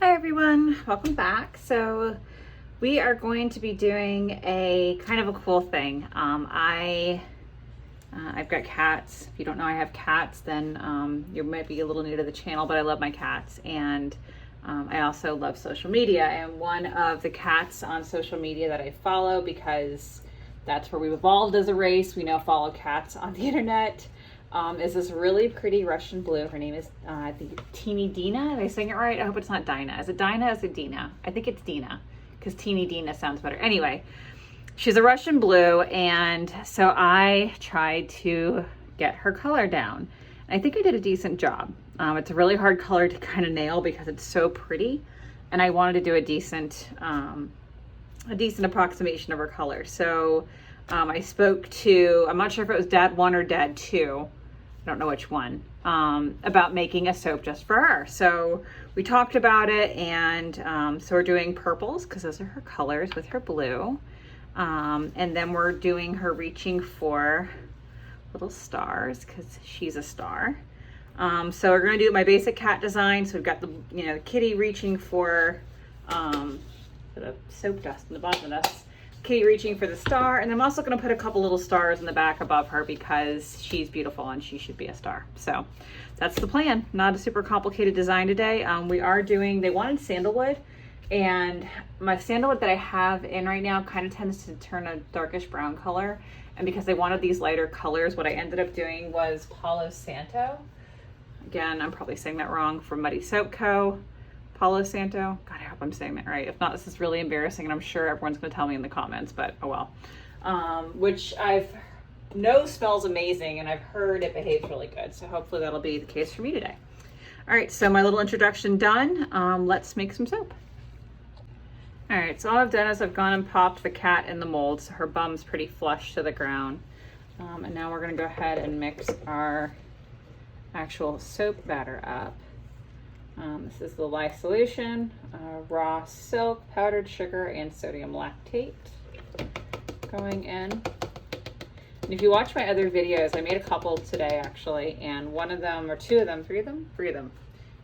Hi everyone, welcome back. So we are going to be doing a kind of a cool thing. I've got cats. If you don't know I have cats, then you might be a little new to the channel, but I love my cats, and I also love social media. And one of the cats on social media that I follow, because that's where we've evolved as a race, we now follow cats on the internet, is this really pretty Russian blue. Her name is, I think, Teeny Dina. Am I saying it right? I hope it's not Dinah. Is it Dinah? Is it Dina? I think it's Dina, because Teeny Dina sounds better. Anyway, she's a Russian blue, and so I tried to get her color down. And I think I did a decent job. It's a really hard color to kind of nail because it's so pretty, and I wanted to do a decent approximation of her color. So I spoke to, I'm not sure if it was Dad 1 or Dad 2, I don't know which one, about making a soap just for her. So we talked about it, and so we're doing purples because those are her colors with her blue. And then we're doing her reaching for little stars because she's a star. So we're going to do my basic cat design. So we've got the kitty reaching for the soap dust in the bottom of this. Kitty reaching for the star, and I'm also going to put a couple little stars in the back above her because she's beautiful and she should be a star. So that's the plan. Not a super complicated design today. We are doing, they wanted sandalwood, and my sandalwood that I have in right now kind of tends to turn a darkish brown color, and because they wanted these lighter colors, what I ended up doing was Palo Santo. Again, I'm probably saying that wrong, from Muddy Soap Co. Palo Santo. God, I hope I'm saying that right. If not, this is really embarrassing, and I'm sure everyone's going to tell me in the comments, but oh well. Which I've know smells amazing, and I've heard it behaves really good. So hopefully that'll be the case for me today. All right, so my little introduction done. Let's make some soap. All right, so all I've done is I've gone and popped the cat in the mold, so her bum's pretty flush to the ground. And now we're going to go ahead and mix our actual soap batter up. This is the lye solution, raw silk, powdered sugar, and sodium lactate going in. And if you watch my other videos, I made a couple today actually, and one of them, or two of them, three of them,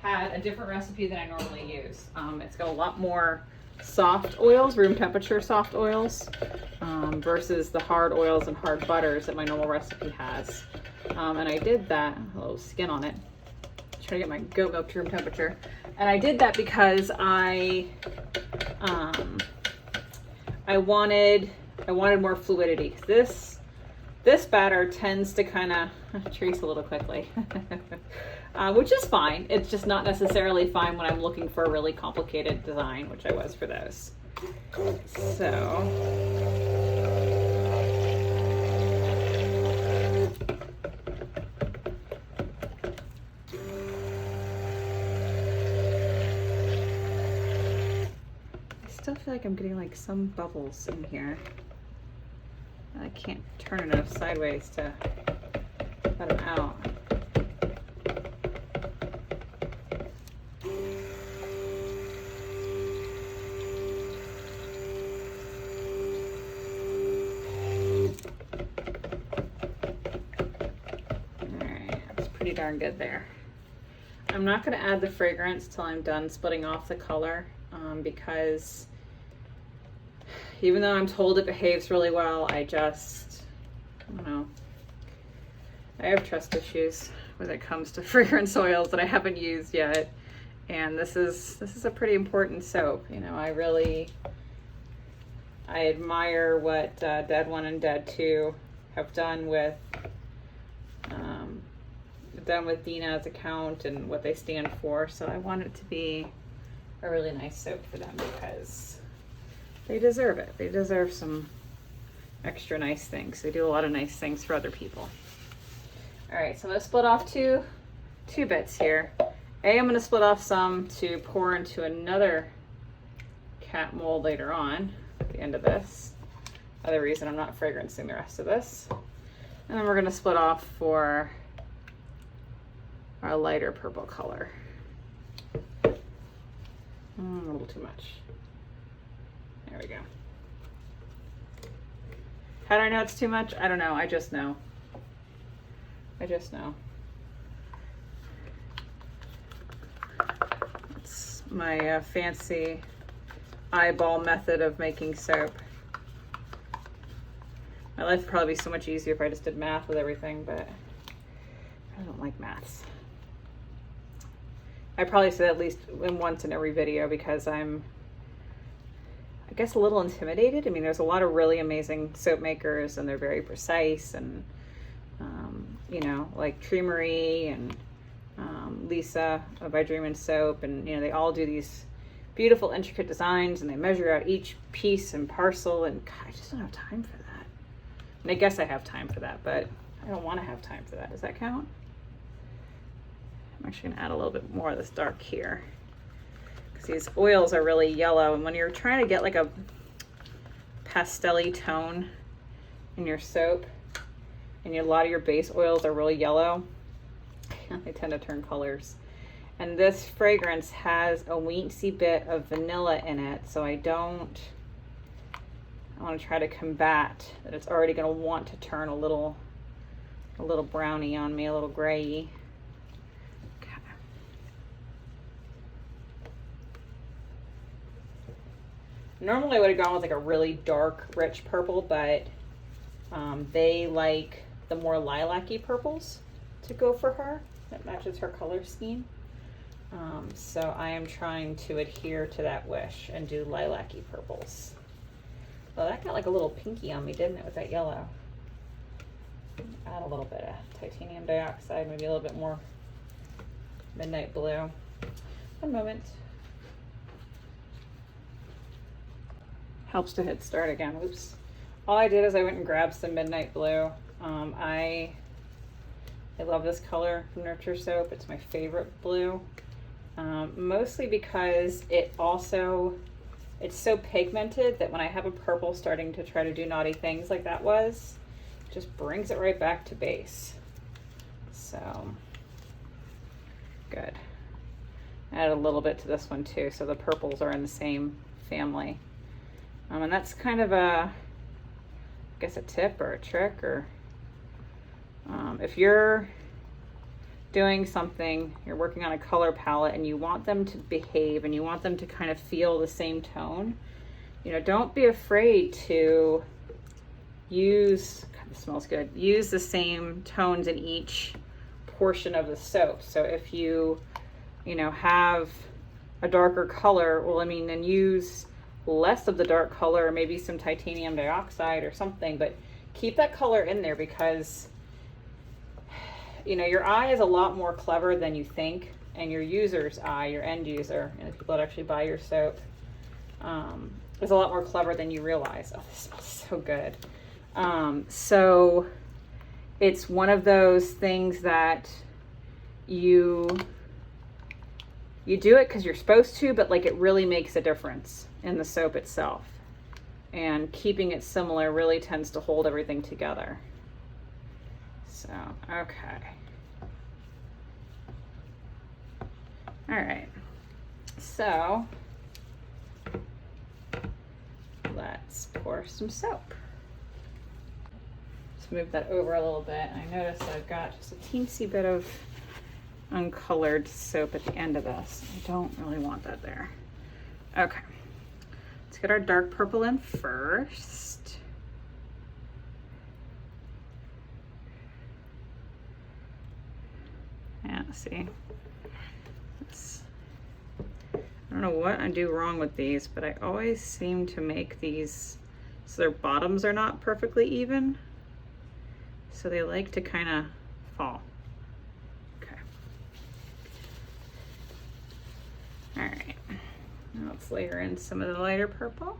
had a different recipe than I normally use. It's got a lot more soft oils, room temperature soft oils, versus the hard oils and hard butters that my normal recipe has. And I did that, a little skin on it. Try to get my goat milk to room temperature, and I did that because I wanted more fluidity. This batter tends to kind of trace a little quickly, which is fine. It's just not necessarily fine when I'm looking for a really complicated design, which I was for those. So. I still feel like I'm getting like some bubbles in here. I can't turn it enough sideways to let them out. Alright, that's pretty darn good there. I'm not going to add the fragrance till I'm done splitting off the color, because even though I'm told it behaves really well, I don't know. I have trust issues when it comes to fragrance oils that I haven't used yet. And this is a pretty important soap. I admire what Dad 1 and Dad 2 have done with Dina's account and what they stand for. So I want it to be a really nice soap for them because they deserve it. They deserve some extra nice things. They do a lot of nice things for other people. All right, so I'm gonna split off two bits here. I'm gonna split off some to pour into another cat mold later on at the end of this. Other reason I'm not fragrancing the rest of this. And then we're gonna split off for our lighter purple color. A little too much. There we go. How do I know it's too much? I don't know. I just know. my fancy eyeball method of making soap. My life would probably be so much easier if I just did math with everything, but I don't like maths. I probably say that at least once in every video because I'm, I guess, a little intimidated. I mean, there's a lot of really amazing soap makers and they're very precise and, you know, like Tree Marie and Lisa by Dream and Soap, and you know, they all do these beautiful intricate designs and they measure out each piece and parcel, and God, I just don't have time for that. And I guess I have time for that, but I don't want to have time for that. Does that count? I'm actually gonna add a little bit more of this dark here because these oils are really yellow, and when you're trying to get like a pastel-y tone in your soap and a lot of your base oils are really yellow, they tend to turn colors. And this fragrance has a weensy bit of vanilla in it, so I want to try to combat that it's already going to want to turn a little brownie on me, a little grayy. Okay. Normally I would have gone with like a really dark, rich purple, but they like the more lilac-y purples to go for her. That matches her color scheme. So I am trying to adhere to that wish and do lilac-y purples. Well, that got like a little pinky on me, didn't it, with that yellow? Add a little bit of titanium dioxide, maybe a little bit more midnight blue. One moment. Helps to hit start again. Oops. All I did is I went and grabbed some midnight blue. I love this color from Nurture Soap. It's my favorite blue. Mostly because it's so pigmented that when I have a purple starting to try to do naughty things like that was, it just brings it right back to base. So, good. Add a little bit to this one too, so the purples are in the same family. And that's kind of I guess a tip or a trick, or if you're doing something, you're working on a color palette and you want them to behave and you want them to kind of feel the same tone, you know, don't be afraid to use, God, this smells good, use the same tones in each portion of the soap. So if you know, have a darker color, well, I mean, then use less of the dark color, maybe some titanium dioxide or something, but keep that color in there because, you know, your eye is a lot more clever than you think, and your user's eye, your end user, and the people that actually buy your soap, is a lot more clever than you realize. Oh, this smells so good. So it's one of those things that you do it because you're supposed to, but like it really makes a difference in the soap itself. And keeping it similar really tends to hold everything together. So, okay. All right. So, let's pour some soap. Let's move that over a little bit. I noticed I've got just a teensy bit of uncolored soap at the end of this. I don't really want that there. Okay. Let's get our dark purple in first. Yeah, see, I don't know what I do wrong with these, but I always seem to make these so their bottoms are not perfectly even. So they like to kind of fall. Okay. All right, now let's layer in some of the lighter purple.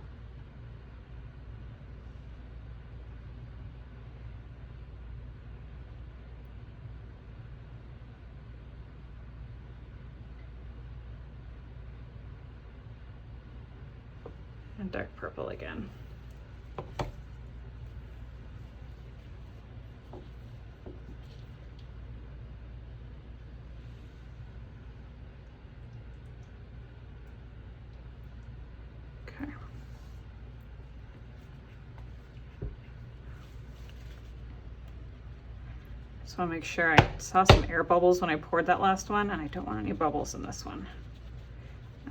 And dark purple again. Okay. Just want to make sure. I saw some air bubbles when I poured that last one, and I don't want any bubbles in this one.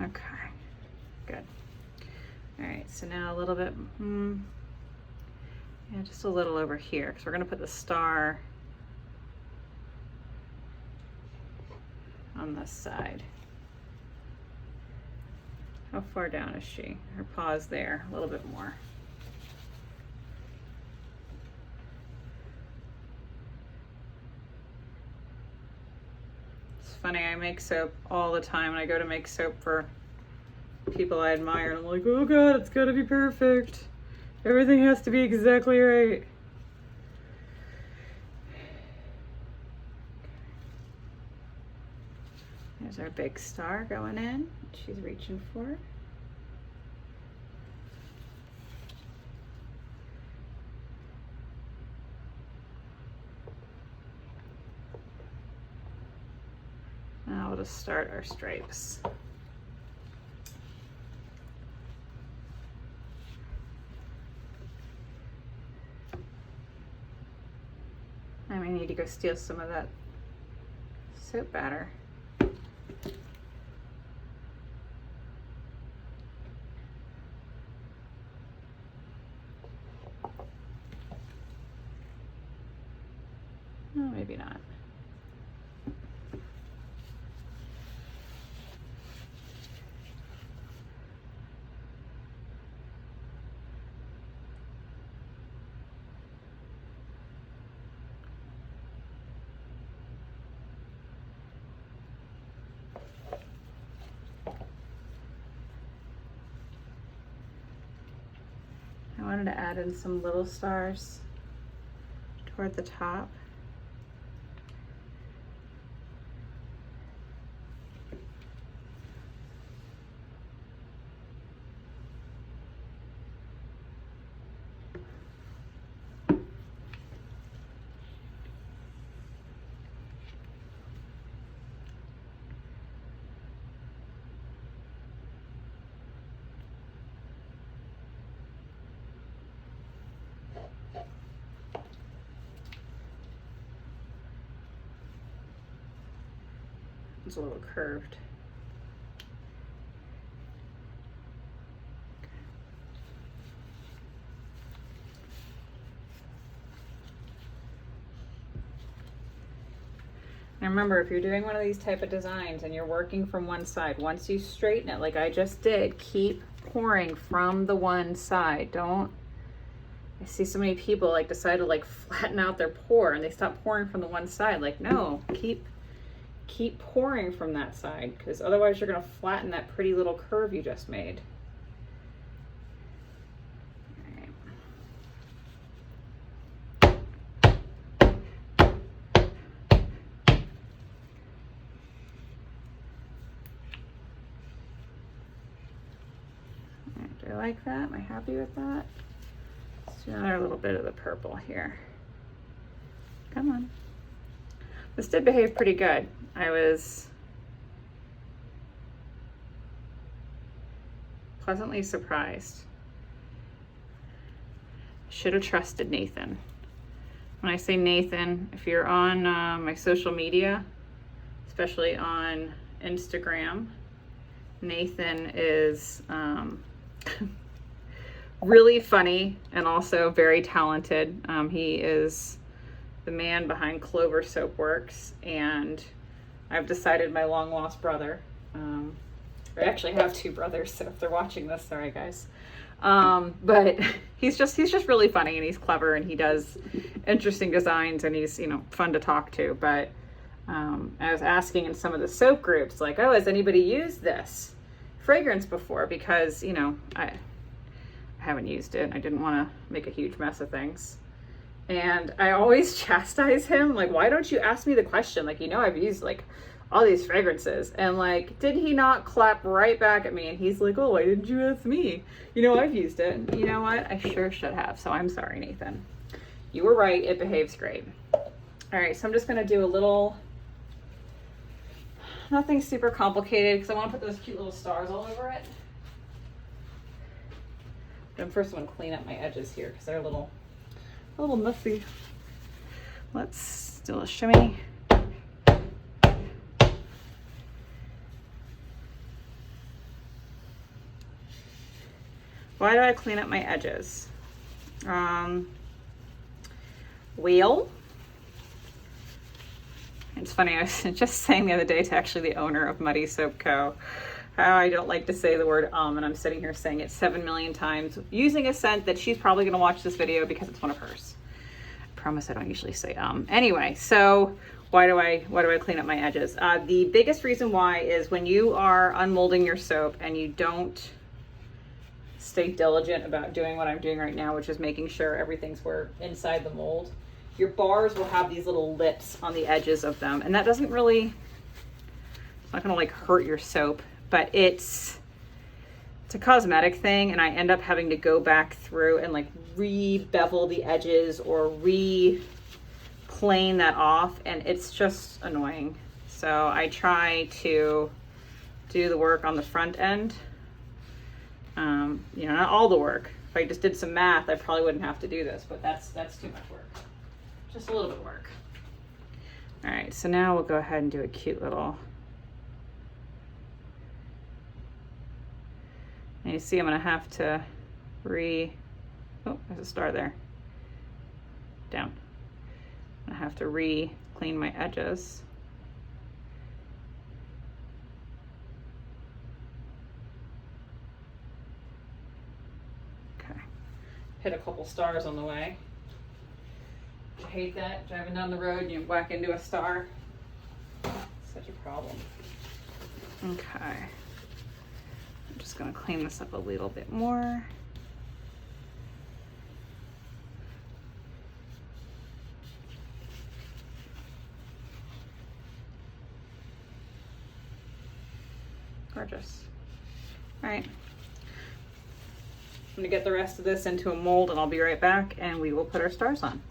Okay, good. All right, so now a little bit, yeah, just a little over here, because we're gonna put the star on this side. How far down is she? Her paw's there, a little bit more. It's funny, I make soap all the time, and I go to make soap for people I admire, and I'm like, oh God, it's gotta be perfect. Everything has to be exactly right. There's our big star going in. She's reaching for it. Now we'll just start our stripes. I may need to go steal some of that soap batter. Oh, maybe not. I wanted to add in some little stars toward the top. It's a little curved. And remember, if you're doing one of these type of designs and you're working from one side, once you straighten it like I just did, keep pouring from the one side. Don't, I see so many people like decide to like flatten out their pour and they stop pouring from the one side. Like, no, keep pouring from that side, because otherwise you're going to flatten that pretty little curve you just made. Do I like that? Am I happy with that? Let's do another little bit of the purple here. Come on. This did behave pretty good. I was pleasantly surprised. Should have trusted Nathan. When I say Nathan, if you're on my social media, especially on Instagram, Nathan is really funny and also very talented. He is the man behind Clover Soapworks, and I've decided my long lost brother. I actually have two brothers, so if they're watching this, sorry guys. But he's just really funny, and he's clever, and he does interesting designs, and he's, you know, fun to talk to. But I was asking in some of the soap groups, like, oh, has anybody used this fragrance before? Because, you know, I haven't used it. I didn't want to make a huge mess of things. And I always chastise him, like, why don't you ask me the question? Like, you know, I've used like all these fragrances. And like, did he not clap right back at me? And he's like, oh, why didn't you ask me? You know, I've used it. And you know what? I sure should have. So I'm sorry, Nathan. You were right. It behaves great. All right. So I'm just going to do a little, nothing super complicated, because I want to put those cute little stars all over it. But I'm first going to clean up my edges here, because they're a little messy. Let's do a shimmy. Why do I clean up my edges? Wheel. It's funny, I was just saying the other day to actually the owner of Muddy Soap Co. how I don't like to say the word and I'm sitting here saying it 7 million times using a scent that she's probably gonna watch this video because it's one of hers. I promise I don't usually say Anyway, so why do I clean up my edges? The biggest reason why is when you are unmolding your soap and you don't stay diligent about doing what I'm doing right now, which is making sure everything's where inside the mold, your bars will have these little lips on the edges of them. And that doesn't really, it's not gonna like hurt your soap, but it's a cosmetic thing. And I end up having to go back through and like re-bevel the edges or re-plane that off. And it's just annoying. So I try to do the work on the front end. You know, not all the work. If I just did some math, I probably wouldn't have to do this, but that's too much work. Just a little bit of work. All right, so now we'll go ahead and do a cute little, and you see I'm gonna have to oh, there's a star there. Down. I have to clean my edges. Okay, hit a couple stars on the way. I hate that, driving down the road and you whack into a star. Such a problem. Okay. I'm just gonna clean this up a little bit more. Gorgeous. All right. I'm gonna get the rest of this into a mold and I'll be right back and we will put our stars on.